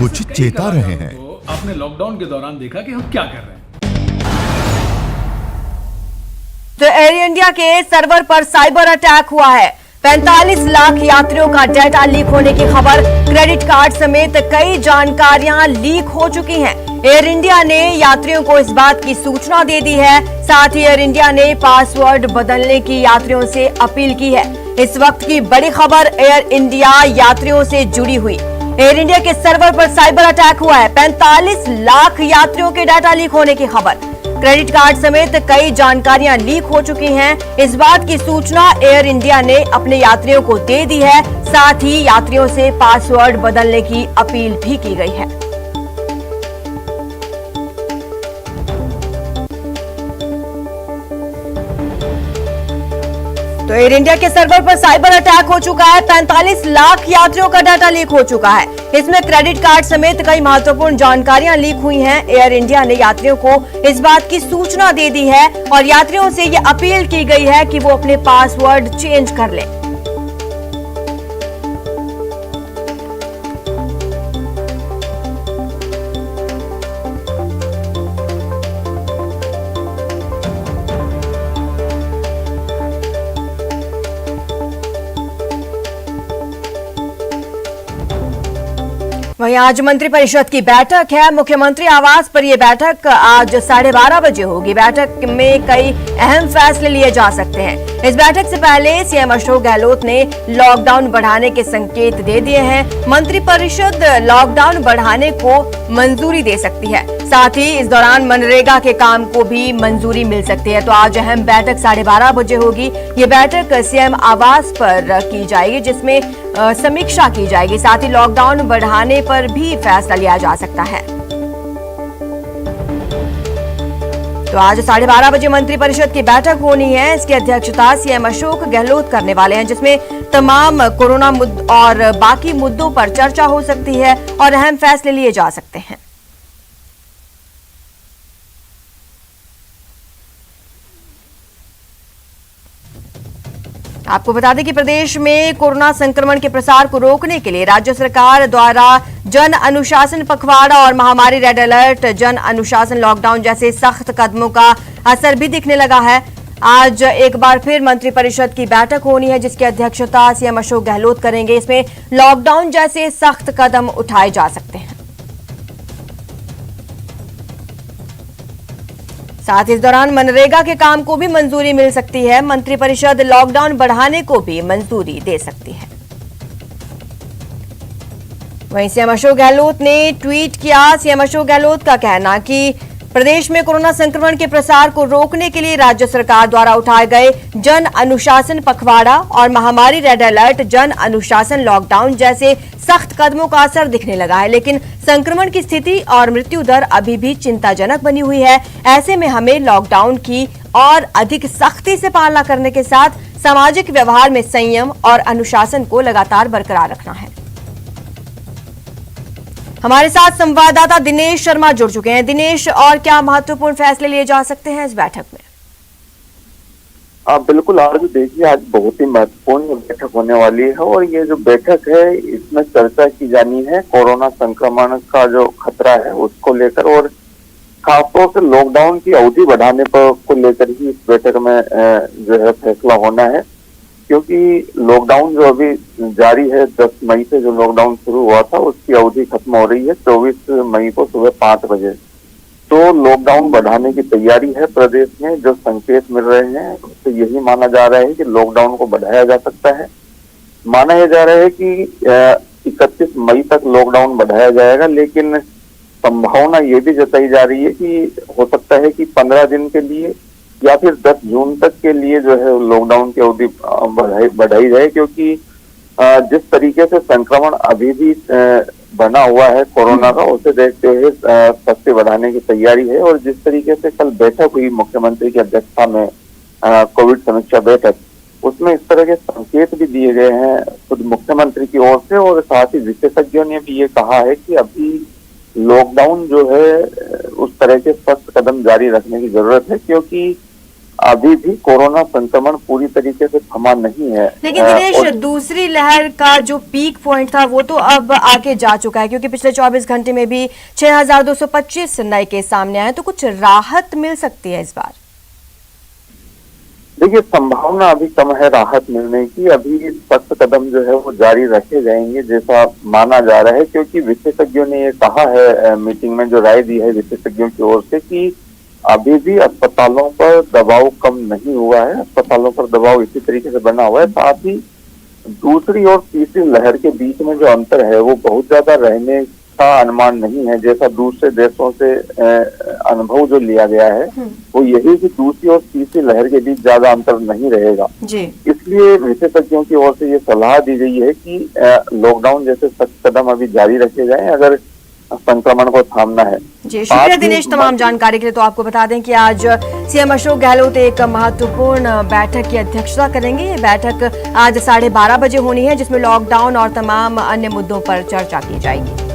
कुछ चेता रहे हैं। आपने लॉकडाउन के दौरान देखा कि हम क्या कर रहे हैं। तो एयर इंडिया के सर्वर पर साइबर अटैक हुआ है। 45 लाख यात्रियों का डेटा लीक होने की खबर। क्रेडिट कार्ड समेत कई जानकारियां लीक हो चुकी हैं। एयर इंडिया ने यात्रियों को इस बात की सूचना दे दी है। साथ ही एयर इंडिया ने पासवर्ड बदलने की यात्रियों से अपील की है। इस वक्त की बड़ी खबर एयर इंडिया यात्रियों से जुड़ी हुई। एयर इंडिया के सर्वर पर साइबर अटैक हुआ है। 45 लाख यात्रियों के डाटा लीक होने की खबर। क्रेडिट कार्ड समेत कई जानकारियां लीक हो चुकी हैं। इस बात की सूचना एयर इंडिया ने अपने यात्रियों को दे दी है। साथ ही यात्रियों से पासवर्ड बदलने की अपील भी की गई है। तो एयर इंडिया के सर्वर पर साइबर अटैक हो चुका है। 45 लाख यात्रियों का डाटा लीक हो चुका है। इसमें क्रेडिट कार्ड समेत कई महत्वपूर्ण जानकारियां लीक हुई हैं। एयर इंडिया ने यात्रियों को इस बात की सूचना दे दी है और यात्रियों से ये अपील की गई है कि वो अपने पासवर्ड चेंज कर लें। वहीं आज मंत्रिपरिषद की बैठक है। मुख्यमंत्री आवास पर यह बैठक आज 12:30 बजे होगी। बैठक में कई अहम फैसले लिए जा सकते हैं। इस बैठक से पहले सीएम अशोक गहलोत ने लॉकडाउन बढ़ाने के संकेत दे दिए हैं। मंत्रिपरिषद लॉकडाउन बढ़ाने को मंजूरी दे सकती है। साथ ही इस दौरान मनरेगा के काम को भी मंजूरी मिल सकती है। तो आज अहम बैठक 12:30 बजे होगी। ये बैठक सीएम आवास पर की जाएगी, जिसमें समीक्षा की जाएगी। साथ ही लॉकडाउन बढ़ाने पर भी फैसला लिया जा सकता है। तो आज 12:30 बजे मंत्रिपरिषद की बैठक होनी है। इसकी अध्यक्षता सीएम अशोक गहलोत करने वाले हैं, जिसमें तमाम कोरोना और बाकी मुद्दों पर चर्चा हो सकती है और अहम फैसले लिए जा सकते हैं। आपको बता दें कि प्रदेश में कोरोना संक्रमण के प्रसार को रोकने के लिए राज्य सरकार द्वारा जन अनुशासन पखवाड़ा और महामारी रेड अलर्ट, जन अनुशासन लॉकडाउन जैसे सख्त कदमों का असर भी दिखने लगा है। आज एक बार फिर मंत्रिपरिषद की बैठक होनी है, जिसकी अध्यक्षता सीएम अशोक गहलोत करेंगे। इसमें लॉकडाउन जैसे सख्त कदम उठाए जा सकते हैं। साथ ही इस दौरान मनरेगा के काम को भी मंजूरी मिल सकती है। मंत्रिपरिषद लॉकडाउन बढ़ाने को भी मंजूरी दे सकती है। वहीं सीएम अशोक गहलोत ने ट्वीट किया। सीएम अशोक गहलोत का कहना कि प्रदेश में कोरोना संक्रमण के प्रसार को रोकने के लिए राज्य सरकार द्वारा उठाए गए जन अनुशासन पखवाड़ा और महामारी रेड अलर्ट, जन अनुशासन लॉकडाउन जैसे सख्त कदमों का असर दिखने लगा है। लेकिन संक्रमण की स्थिति और मृत्यु दर अभी भी चिंताजनक बनी हुई है। ऐसे में हमें लॉकडाउन की और अधिक सख्ती से पालना करने के साथ सामाजिक व्यवहार में संयम और अनुशासन को लगातार बरकरार रखना है। हमारे साथ संवाददाता दिनेश शर्मा जुड़ चुके हैं। दिनेश, और क्या महत्वपूर्ण फैसले लिए जा सकते हैं इस बैठक में? बिल्कुल, आज देखिए, आज बहुत ही महत्वपूर्ण बैठक होने वाली है और ये जो बैठक है इसमें चर्चा की जानी है कोरोना संक्रमण का जो खतरा है उसको लेकर, और खासतौर से लॉकडाउन की अवधि बढ़ाने पर को लेकर ही इस बैठक में जो है फैसला होना है। क्योंकि लॉकडाउन जो अभी जारी है, 10 मई से जो लॉकडाउन शुरू हुआ था उसकी अवधि खत्म हो रही है 24 मई को सुबह 5 बजे। तो लॉकडाउन बढ़ाने की तैयारी है प्रदेश में। जो संकेत मिल रहे हैं उससे यही माना जा रहा है कि लॉकडाउन को बढ़ाया जा सकता है। माना यह जा रहा है कि 31 मई तक लॉकडाउन बढ़ाया जाएगा, लेकिन संभावना ये भी जताई जा रही है कि हो सकता है कि 15 दिन के लिए या फिर 10 जून तक के लिए जो है लॉकडाउन की अवधि बढ़ाई जाए। क्योंकि जिस तरीके से संक्रमण अभी भी बना हुआ है कोरोना का, उसे देखते हुए सख्ती बढ़ाने की तैयारी है। और जिस तरीके से कल बैठक हुई मुख्यमंत्री की अध्यक्षता में कोविड समीक्षा बैठक, उसमें इस तरह के संकेत भी दिए गए हैं खुद मुख्यमंत्री की ओर से, और साथ ही विशेषज्ञों ने भी ये कहा है कि अभी लॉकडाउन जो है उस तरह के सख्त कदम जारी रखने की जरूरत है। क्योंकि अभी भी कोरोना संक्रमण पूरी तरीके से थमा नहीं है। लेकिन दिनेश, दूसरी लहर का जो पीक पॉइंट था वो तो अब आगे जा चुका है, क्योंकि पिछले 24 घंटे में भी 6,225 नए केस सामने आए, तो कुछ राहत मिल सकती है इस बार? देखिए, संभावना अभी कम है राहत मिलने की। अभी सख्त कदम जो है वो जारी रखे जाएंगे जैसा माना जा रहा है, क्योंकि विशेषज्ञों ने ये कहा है मीटिंग में, जो राय दी है विशेषज्ञों की ओर से, कि अभी भी अस्पतालों पर दबाव कम नहीं हुआ है, अस्पतालों पर दबाव इसी तरीके से बना हुआ है। साथ ही दूसरी और तीसरी लहर के बीच में जो अंतर है वो बहुत ज्यादा रहने का अनुमान नहीं है। जैसा दूसरे देशों से अनुभव जो लिया गया है वो यही कि दूसरी और तीसरी लहर के बीच ज्यादा अंतर नहीं रहेगा जी। इसलिए विशेषज्ञों की ओर से ये सलाह दी गई है कि लॉकडाउन जैसे सख्त कदम अभी जारी रखे जाएं अगर संक्रमण को थामना है। जी, शुक्रिया दिनेश तमाम जानकारी के लिए। तो आपको बता दें कि आज सीएम अशोक गहलोत एक महत्वपूर्ण बैठक की अध्यक्षता करेंगे। ये बैठक आज 12:30 बजे होनी है, जिसमें लॉकडाउन और तमाम अन्य मुद्दों पर चर्चा की जाएगी।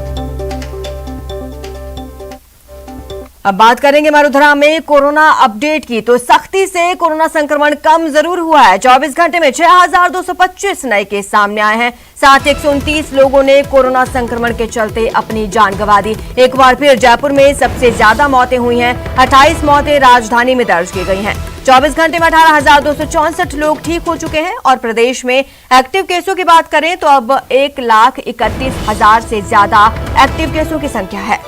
अब बात करेंगे मरुधरा में कोरोना अपडेट की। तो सख्ती से कोरोना संक्रमण कम जरूर हुआ है। 24 घंटे में 6,225 नए केस सामने आए हैं। साथ ही 129 लोगों ने कोरोना संक्रमण के चलते अपनी जान गंवा दी। एक बार फिर जयपुर में सबसे ज्यादा मौतें हुई हैं। 28 मौतें राजधानी में दर्ज की गई हैं। 24 घंटे में 18,264 लोग ठीक हो चुके हैं। और प्रदेश में एक्टिव केसों की बात करें तो अब 1,31,000 से ज्यादा एक्टिव केसों की संख्या है।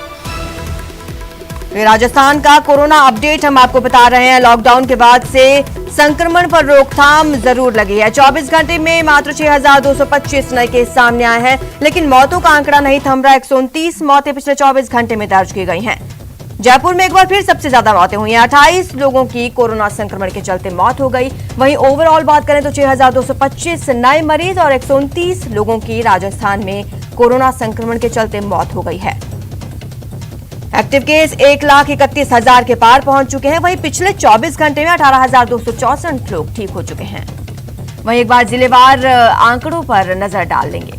राजस्थान का कोरोना अपडेट हम आपको बता रहे हैं। लॉकडाउन के बाद से संक्रमण पर रोकथाम जरूर लगी है। 24 घंटे में मात्र 6,225 नए केस सामने आए हैं, लेकिन मौतों का आंकड़ा नहीं थम रहा। 129 मौतें पिछले 24 घंटे में दर्ज की गई हैं। जयपुर में एक बार फिर सबसे ज्यादा मौतें हुई हैं। 28 लोगों की कोरोना संक्रमण के चलते मौत हो गई। वहीं ओवरऑल बात करें तो 6,225 नए मरीज और 129 लोगों की राजस्थान में कोरोना संक्रमण के चलते मौत हो गई है। एक्टिव केस 1,31,000 के पार पहुंच चुके हैं। वहीं पिछले 24 घंटे में 18,264 लोग ठीक हो चुके हैं। वहीं एक बार जिलेवार आंकड़ों पर नजर डाल लेंगे।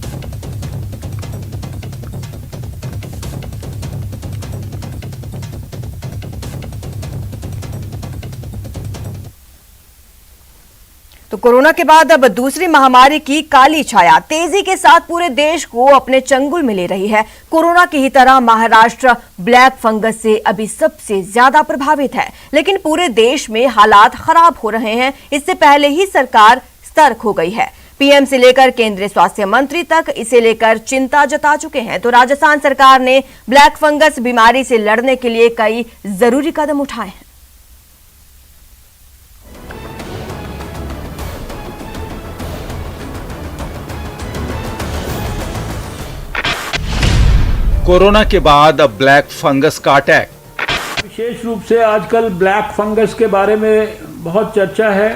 तो कोरोना के बाद अब दूसरी महामारी की काली छाया तेजी के साथ पूरे देश को अपने चंगुल में ले रही है। कोरोना की ही तरह महाराष्ट्र ब्लैक फंगस से अभी सबसे ज्यादा प्रभावित है, लेकिन पूरे देश में हालात खराब हो रहे हैं। इससे पहले ही सरकार सतर्क हो गई है। पीएम से लेकर केंद्रीय स्वास्थ्य मंत्री तक इसे लेकर चिंता जता चुके हैं। तो राजस्थान सरकार ने ब्लैक फंगस बीमारी से लड़ने के लिए कई जरूरी कदम उठाए हैं। कोरोना के बाद अब ब्लैक फंगस का अटैक। विशेष रूप से आजकल ब्लैक फंगस के बारे में बहुत चर्चा है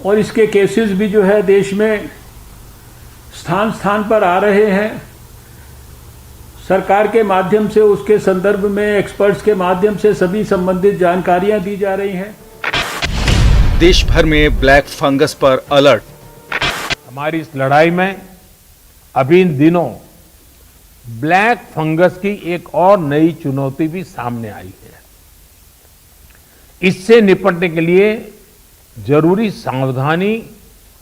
और इसके केसेस भी जो है देश में स्थान स्थान पर आ रहे हैं। सरकार के माध्यम से, उसके संदर्भ में एक्सपर्ट्स के माध्यम से सभी संबंधित जानकारियां दी जा रही हैं। देश भर में ब्लैक फंगस पर अलर्ट। हमारी इस लड़ाई में अभी इन दिनों ब्लैक फंगस की एक और नई चुनौती भी सामने आई है। इससे निपटने के लिए जरूरी सावधानी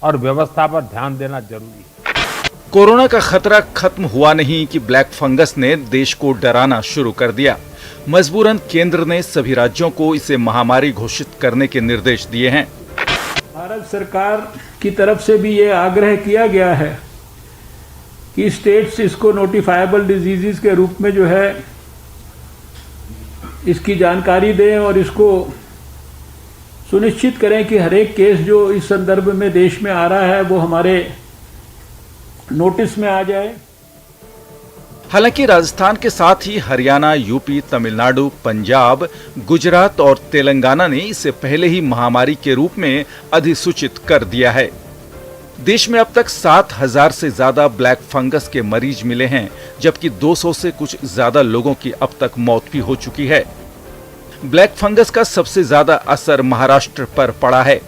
और व्यवस्था पर ध्यान देना जरूरी है। कोरोना का खतरा खत्म हुआ नहीं कि ब्लैक फंगस ने देश को डराना शुरू कर दिया। मजबूरन केंद्र ने सभी राज्यों को इसे महामारी घोषित करने के निर्देश दिए हैं। भारत सरकार की तरफ से भी ये आग्रह किया गया है कि स्टेट्स इसको नोटिफाइबल डिजीजेस के रूप में जो है इसकी जानकारी दें और इसको सुनिश्चित करें कि हर एक केस जो इस संदर्भ में देश में आ रहा है वो हमारे नोटिस में आ जाए। हालांकि राजस्थान के साथ ही हरियाणा, यूपी, तमिलनाडु, पंजाब, गुजरात और तेलंगाना ने इसे पहले ही महामारी के रूप में अधिसूचित कर दिया है। देश में अब तक 7,000 से ज्यादा ब्लैक फंगस के मरीज मिले हैं, जबकि 200 से कुछ ज्यादा लोगों की अब तक मौत भी हो चुकी है। ब्लैक फंगस का सबसे ज्यादा असर महाराष्ट्र पर पड़ा है।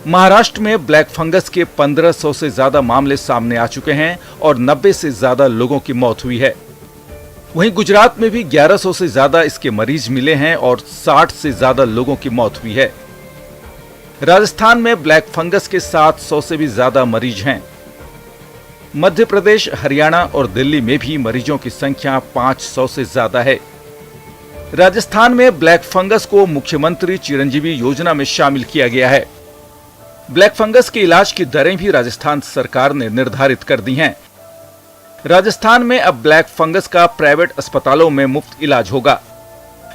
महाराष्ट्र में ब्लैक फंगस के 1,500 से ज्यादा मामले सामने आ चुके हैं और 90 से ज्यादा लोगों की मौत हुई है। वहीं गुजरात में भी 1100 से ज्यादा इसके मरीज मिले हैं और 60 से ज्यादा लोगों की मौत हुई है। राजस्थान में ब्लैक फंगस के 700 से भी ज्यादा मरीज हैं। मध्य प्रदेश, हरियाणा और दिल्ली में भी मरीजों की संख्या 500 से ज्यादा है। राजस्थान में ब्लैक फंगस को मुख्यमंत्री चिरंजीवी योजना में शामिल किया गया है। ब्लैक फंगस के इलाज की दरें भी राजस्थान सरकार ने निर्धारित कर दी हैं। राजस्थान में अब ब्लैक फंगस का प्राइवेट अस्पतालों में मुफ्त इलाज होगा।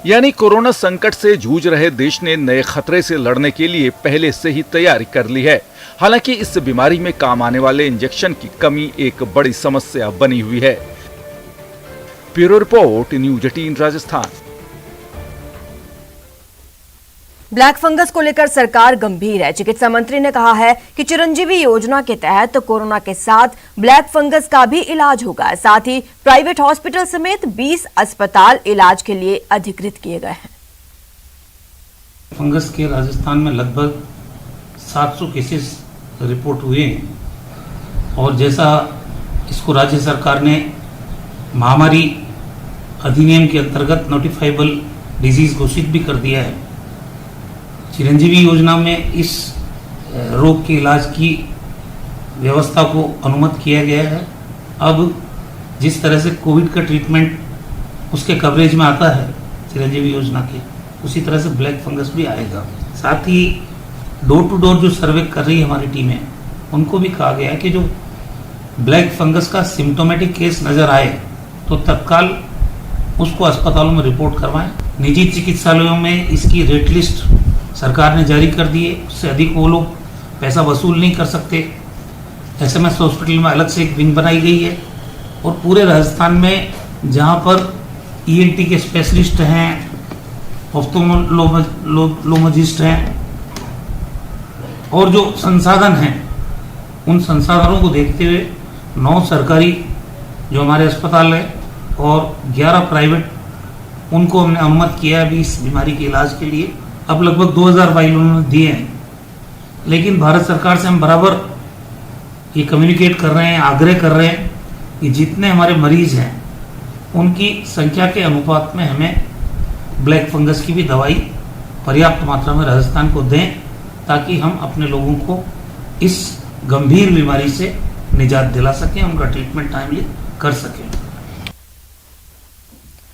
यानी कोरोना संकट से जूझ रहे देश ने नए खतरे से लड़ने के लिए पहले से ही तैयारी कर ली है। हालांकि इस बीमारी में काम आने वाले इंजेक्शन की कमी एक बड़ी समस्या बनी हुई है। Bureau report, news 18 Rajasthan. Black fungus को लेकर सरकार गंभीर है। चिकित्सा मंत्री ने कहा है कि चिरंजीवी योजना के तहत कोरोना के साथ ब्लैक फंगस का भी इलाज होगा। साथ ही प्राइवेट हॉस्पिटल समेत 20 अस्पताल इलाज के लिए अधिकृत किए गए हैं। फंगस के राजस्थान में लगभग 700 केसेस रिपोर्ट हुए हैं और जैसा इसको राज्य सरकार ने महामारी अधिनियम के अंतर्गत नोटिफाइबल डिजीज घोषित भी कर दिया है। चिरंजीवी योजना में इस रोग के इलाज की व्यवस्था को अनुमत किया गया है। अब जिस तरह से कोविड का ट्रीटमेंट उसके कवरेज में आता है चिरंजीवी योजना के, उसी तरह से ब्लैक फंगस भी आएगा। साथ ही डोर टू डोर जो सर्वे कर रही है हमारी टीमें, उनको भी कहा गया है कि जो ब्लैक फंगस का सिम्टोमेटिक केस नज़र आए तो तत्काल उसको अस्पतालों में रिपोर्ट करवाएं। निजी चिकित्सालयों में इसकी रेट लिस्ट सरकार ने जारी कर दी है, उससे अधिक वो लोग पैसा वसूल नहीं कर सकते। एसएमएस हॉस्पिटल में अलग से एक विंग बनाई गई है और पूरे राजस्थान में जहाँ पर ईएनटी के स्पेशलिस्ट हैं, ऑफ्थल्मोलॉजिस्ट हैं और जो संसाधन हैं, उन संसाधनों को देखते हुए 9 सरकारी जो हमारे अस्पताल है और 11 प्राइवेट, उनको हमने अनुमत किया है अभी इस बीमारी के इलाज के लिए। अब लगभग 2000 फाइल उन्होंने दिए हैं। लेकिन भारत सरकार से हम बराबर ये कम्युनिकेट कर रहे हैं, आग्रह कर रहे हैं कि जितने हमारे मरीज हैं उनकी संख्या के अनुपात में हमें ब्लैक फंगस की भी दवाई पर्याप्त मात्रा में राजस्थान को दें, ताकि हम अपने लोगों को इस गंभीर बीमारी से निजात दिला सकें, उनका ट्रीटमेंट टाइमली कर सकें।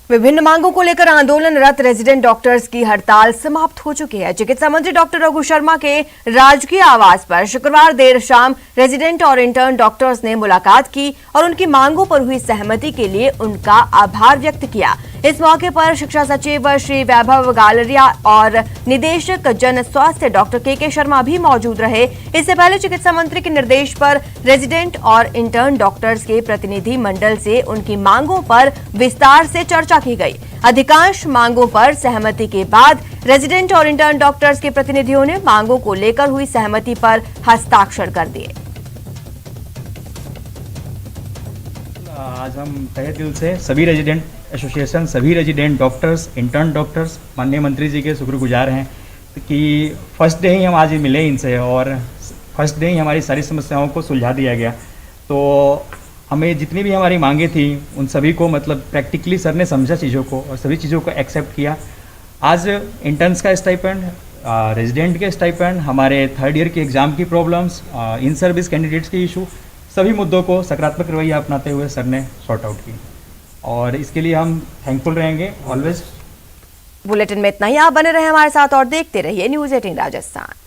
विभिन्न मांगों को लेकर आंदोलनरत रेजिडेंट डॉक्टर्स की हड़ताल समाप्त हो चुकी है। चिकित्सा मंत्री डॉक्टर रघु शर्मा के राजकीय आवास पर शुक्रवार देर शाम रेजिडेंट और इंटर्न डॉक्टर्स ने मुलाकात की और उनकी मांगों पर हुई सहमति के लिए उनका आभार व्यक्त किया। इस मौके पर शिक्षा सचिव श्री वैभव गालरिया और निदेशक जन स्वास्थ्य डॉक्टर के शर्मा भी मौजूद रहे। इससे पहले चिकित्सा मंत्री के निर्देश पर रेजिडेंट और इंटर्न डॉक्टर्स के प्रतिनिधि मंडल से उनकी मांगों पर विस्तार से चर्चा की गई। अधिकांश मांगों पर सहमति के बाद रेजिडेंट और इंटर्न डॉक्टर्स के प्रतिनिधियों ने मांगों को लेकर हुई सहमति पर हस्ताक्षर कर दिए। आज हम तहे दिल से सभी रेजिडेंट एसोसिएशन, सभी रेजिडेंट डॉक्टर्स, इंटर्न डॉक्टर्स माननीय मंत्री जी के शुक्रगुजार हैं कि फर्स्ट डे ही हम आज मिले इनसे और फर्स्ट डे ही हमारी सारी समस्याओं को सुलझा दिया गया। तो हमें जितनी भी हमारी मांगे थी उन सभी को मतलब प्रैक्टिकली सर ने समझा चीज़ों को और सभी चीज़ों को एक्सेप्ट किया। आज इंटर्न्स का स्टाइपेंड, रेजिडेंट के स्टाइपेंड, हमारे थर्ड ईयर के एग्ज़ाम की प्रॉब्लम्स, इन सर्विस कैंडिडेट्स के इशू, सभी मुद्दों को सकारात्मक रवैया अपनाते हुए सर ने सॉर्ट आउट की और इसके लिए हम थैंकफुल रहेंगे ऑलवेज। बुलेटिन में इतना ही। आप बने रहे हमारे साथ और देखते रहिए न्यूज़ 18 राजस्थान।